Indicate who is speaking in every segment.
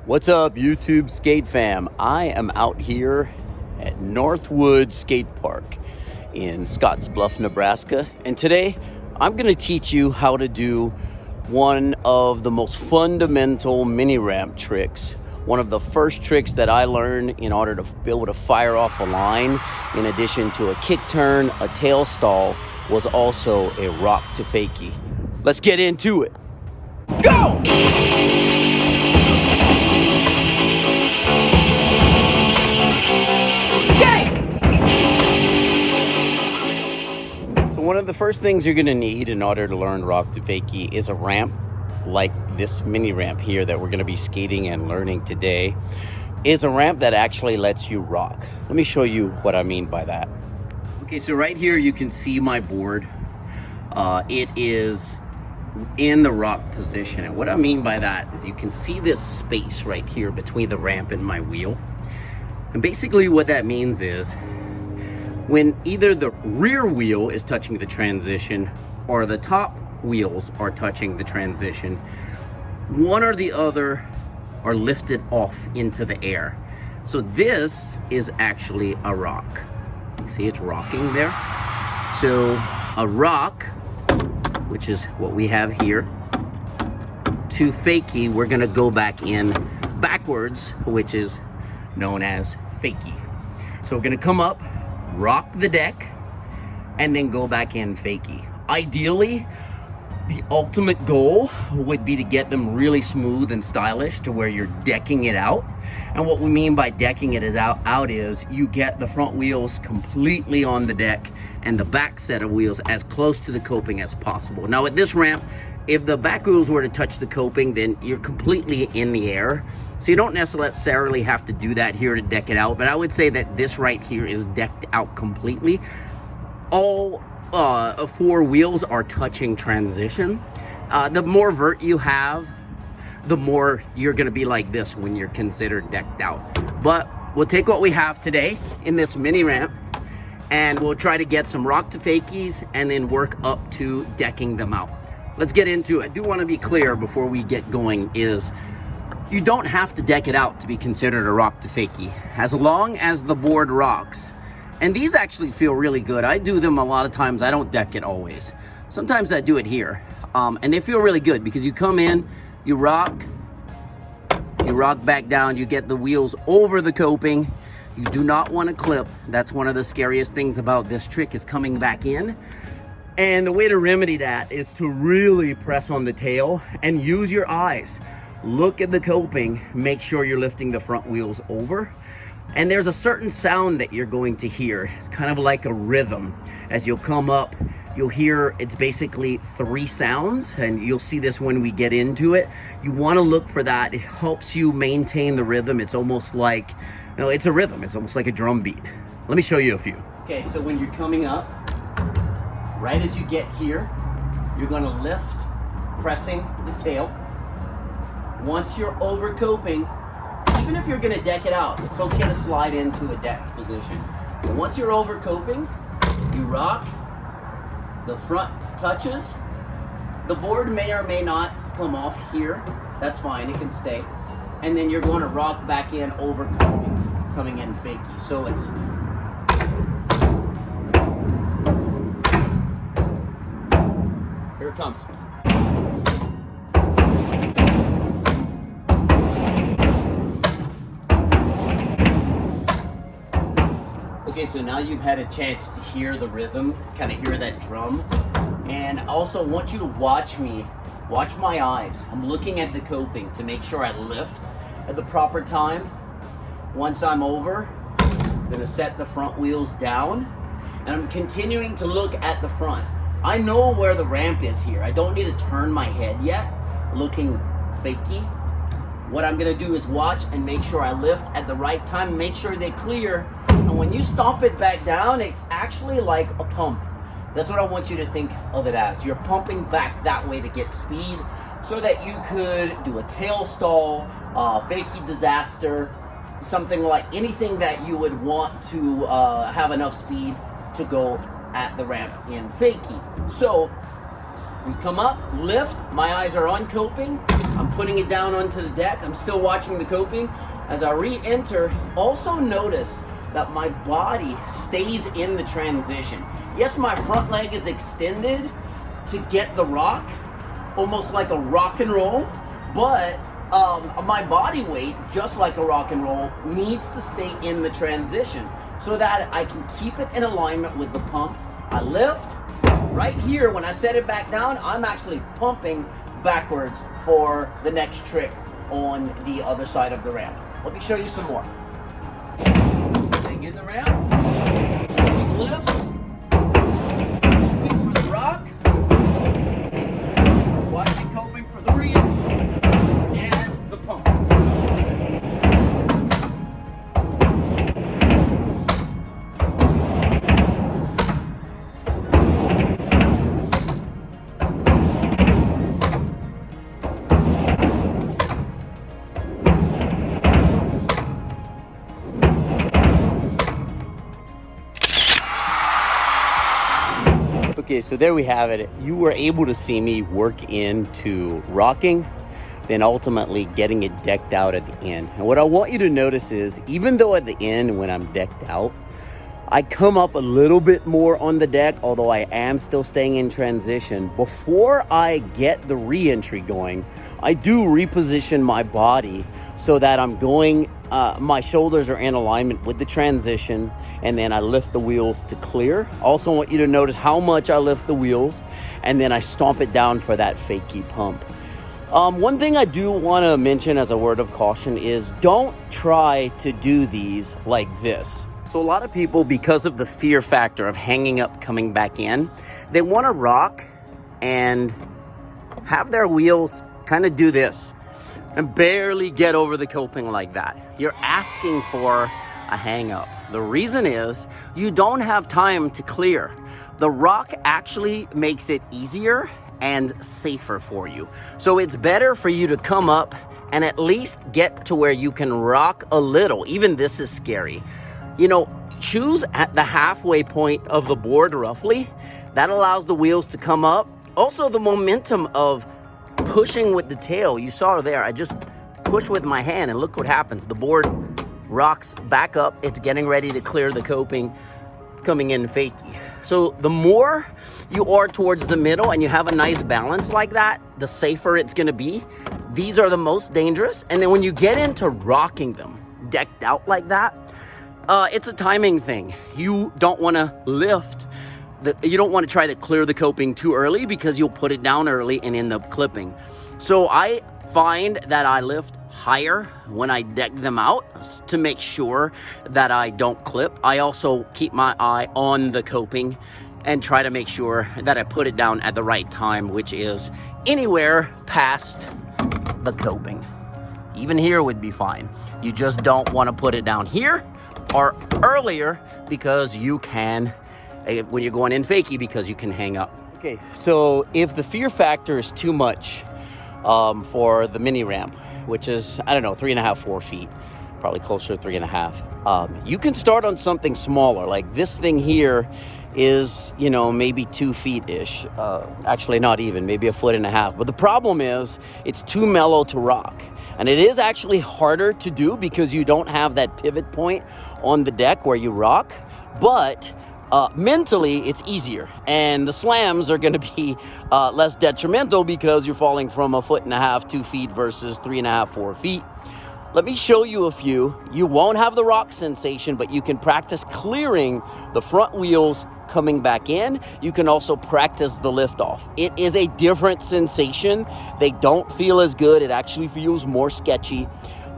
Speaker 1: What's up, YouTube skate fam? I am out here at Northwood Skate Park in Scottsbluff, Nebraska, and today I'm going to teach you how to do one of the most fundamental mini ramp tricks. One of the first tricks that I learned in order to be able to fire off a line, in addition to a kick turn, a tail stall, was also a rock to fakie. Let's get into it. Go! One of the first things you're gonna need in order to learn rock to fakie is a ramp like this mini ramp here that we're gonna be skating and learning today. Is a ramp that actually lets you rock. Let me show you what I mean by that. Okay, so right here you can see my board. It is in the rock position, and what I mean by that is you can see this space right here between the ramp and my wheel. And basically what that means is when either the rear wheel is touching the transition or the top wheels are touching the transition, one or the other are lifted off into the air. So this is actually a rock. You see it's rocking there? So a rock, which is what we have here, to fakie, we're gonna go back in backwards, which is known as fakie. So we're gonna come up, rock the deck, and then go back in fakie. Ideally, the ultimate goal would be to get them really smooth and stylish to where you're decking it out. And what we mean by decking it out is you get the front wheels completely on the deck and the back set of wheels as close to the coping as possible. Now at this ramp, if the back wheels were to touch the coping, then you're completely in the air. So you don't necessarily have to do that here to deck it out, but I would say that this right here is decked out completely. All four wheels are touching transition. The more vert you have, the more you're gonna be like this when you're considered decked out. But we'll take what we have today in this mini ramp and we'll try to get some rock to fakies and then work up to decking them out. Let's get into it. I do want to be clear before we get going is you don't have to deck it out to be considered a rock to fakie. As long as the board rocks, and these actually feel really good. I do them a lot of times. I don't deck it always. Sometimes I do it here. And they feel really good because you come in, you rock back down, you get the wheels over the coping. You do not want to clip. That's one of the scariest things about this trick is coming back in. And the way to remedy that is to really press on the tail and use your eyes. Look at the coping, make sure you're lifting the front wheels over. And there's a certain sound that you're going to hear. It's kind of like a rhythm. As you'll come up, you'll hear it's basically 3 sounds, and you'll see this when we get into it. You want to look for that. It helps you maintain the rhythm. It's almost like, it's a rhythm. It's almost like a drum beat. Let me show you a few. Okay, so when you're coming up, right as you get here, you're gonna lift, pressing the tail. Once you're over coping, even if you're gonna deck it out, it's okay to slide into a decked position. But once you're over coping, you rock, the front touches, the board may or may not come off here. That's fine, it can stay. And then you're gonna rock back in over coping, coming in fakie. So it's here it comes. Okay, so now you've had a chance to hear the rhythm, kind of hear that drum. And I also want you to watch me, watch my eyes. I'm looking at the coping to make sure I lift at the proper time. Once I'm over, I'm gonna set the front wheels down and I'm continuing to look at the front. I know where the ramp is here. I don't need to turn my head yet, looking fakie. What I'm gonna do is watch and make sure I lift at the right time, make sure they clear. And when you stomp it back down, it's actually like a pump. That's what I want you to think of it as. You're pumping back that way to get speed so that you could do a tail stall, fakie disaster, something like anything that you would want to have enough speed to go at the ramp in fakie. So we come up, lift, my eyes are on coping, I'm putting it down onto the deck. I'm still watching the coping. As I re-enter, also notice that my body stays in the transition. Yes, my front leg is extended to get the rock, almost like a rock and roll, but my body weight, just like a rock and roll, needs to stay in the transition so that I can keep it in alignment with the pump. I lift. Right here, when I set it back down, I'm actually pumping backwards for the next trick on the other side of the ramp. Let me show you some more. Take in the ramp, big lift, wait for the rock, watch it coping for the reach, and the pump. Okay, so there we have it. You were able to see me work into rocking, then ultimately getting it decked out at the end. And what I want you to notice is, even though at the end when I'm decked out, I come up a little bit more on the deck, although I am still staying in transition. Before I get the re-entry going, I do reposition my body so that I'm going, my shoulders are in alignment with the transition, and then I lift the wheels to clear. Also want you to notice how much I lift the wheels, and then I stomp it down for that fakie pump. One thing I do want to mention as a word of caution is don't try to do these like this. So a lot of people, because of the fear factor of hanging up, coming back in, they want to rock and have their wheels kind of do this and barely get over the coping like that. You're asking for a hang up. The reason is you don't have time to clear. The rock actually makes it easier and safer for you. So it's better for you to come up and at least get to where you can rock a little. Even this is scary. You know, choose at the halfway point of the board roughly. That allows the wheels to come up. Also the momentum of pushing with the tail. You saw there, I just push with my hand and look what happens. The board rocks back up. It's getting ready to clear the coping, coming in fakie. So the more you are towards the middle and you have a nice balance like that, the safer it's gonna be. These are the most dangerous. And then when you get into rocking them, decked out like that, it's a timing thing. You don't wanna lift, you don't wanna try to clear the coping too early because you'll put it down early and end up clipping. So I find that I lift higher when I deck them out to make sure that I don't clip. I also keep my eye on the coping and try to make sure that I put it down at the right time, which is anywhere past the coping. Even here would be fine. You just don't want to put it down here or earlier because you can, when you're going in fakie, because you can hang up. Okay, so if the fear factor is too much for the mini ramp, which is, I don't know, 3.5, 4 feet, probably closer to 3.5. You can start on something smaller. Like this thing here is, you know, maybe 2 feet-ish. Actually, not even, maybe 1.5 feet. But the problem is it's too mellow to rock. And it is actually harder to do because you don't have that pivot point on the deck where you rock. But mentally, it's easier. And the slams are going to be less detrimental because you're falling from 1.5 feet, 2 feet versus 3.5, 4 feet. Let me show you a few. You won't have the rock sensation, but you can practice clearing the front wheels coming back in. You can also practice the lift off. It is a different sensation. They don't feel as good. It actually feels more sketchy.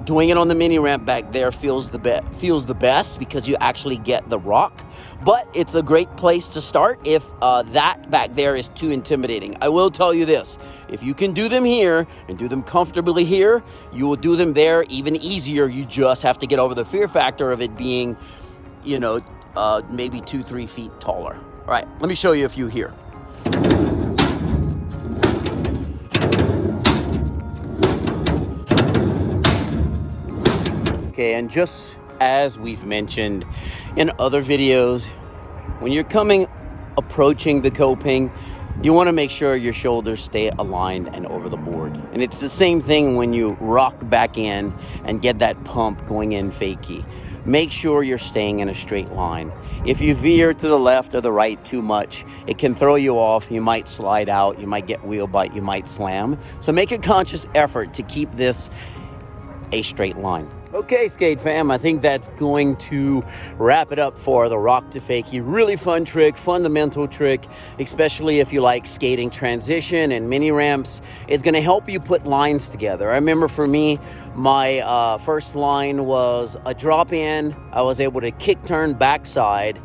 Speaker 1: Doing it on the mini ramp back there feels the best because you actually get the rock. But it's a great place to start if that back there is too intimidating. I will tell you this. If you can do them here and do them comfortably here, you will do them there even easier. You just have to get over the fear factor of it being, you know, maybe 2-3 feet taller. All right, let me show you a few here. Okay, and just as we've mentioned in other videos, when you're approaching the coping, you want to make sure your shoulders stay aligned and over the board. And it's the same thing when you rock back in and get that pump going in fakie. Make sure you're staying in a straight line. If you veer to the left or the right too much, it can throw you off. You might slide out, you might get wheel bite, you might slam. So make a conscious effort to keep this a straight line. Okay, skate fam, I think that's going to wrap it up for the rock to fakie. Really fun trick, fundamental trick, especially if you like skating transition and mini ramps. It's going to help you put lines together. I remember for me, my first line was a drop in. I was able to kick turn backside.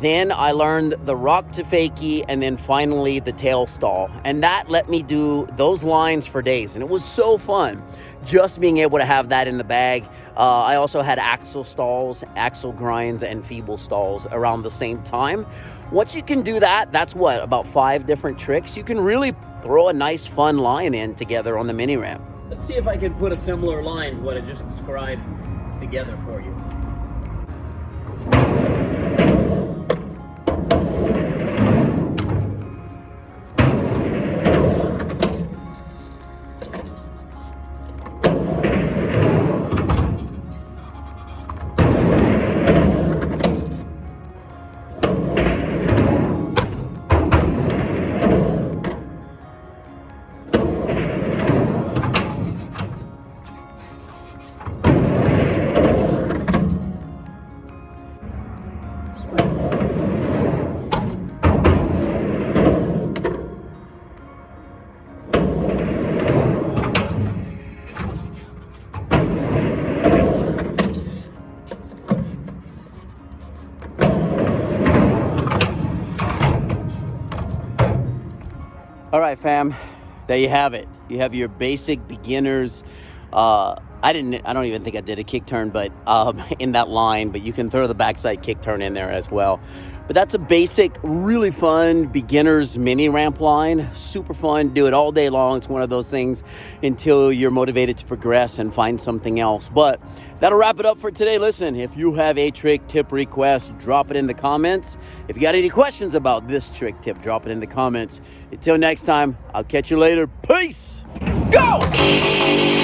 Speaker 1: Then I learned the rock to fakie and then finally the tail stall. And that let me do those lines for days. And it was so fun just being able to have that in the bag. I also had axle stalls, axle grinds, and feeble stalls around the same time. Once you can do that, that's what, about 5 different tricks. You can really throw a nice fun line in together on the mini ramp. Let's see if I can put a similar line to what I just described together for you. All right, fam, there you have it. You have your basic beginners. I don't even think I did a kick turn, but in that line, but you can throw the backside kick turn in there as well. But that's a basic, really fun beginners mini ramp line. Super fun, do it all day long. It's one of those things until you're motivated to progress and find something else. But that'll wrap it up for today. Listen, if you have a trick tip request, drop it in the comments. If you got any questions about this trick tip, drop it in the comments. Until next time, I'll catch you later. Peace! Go!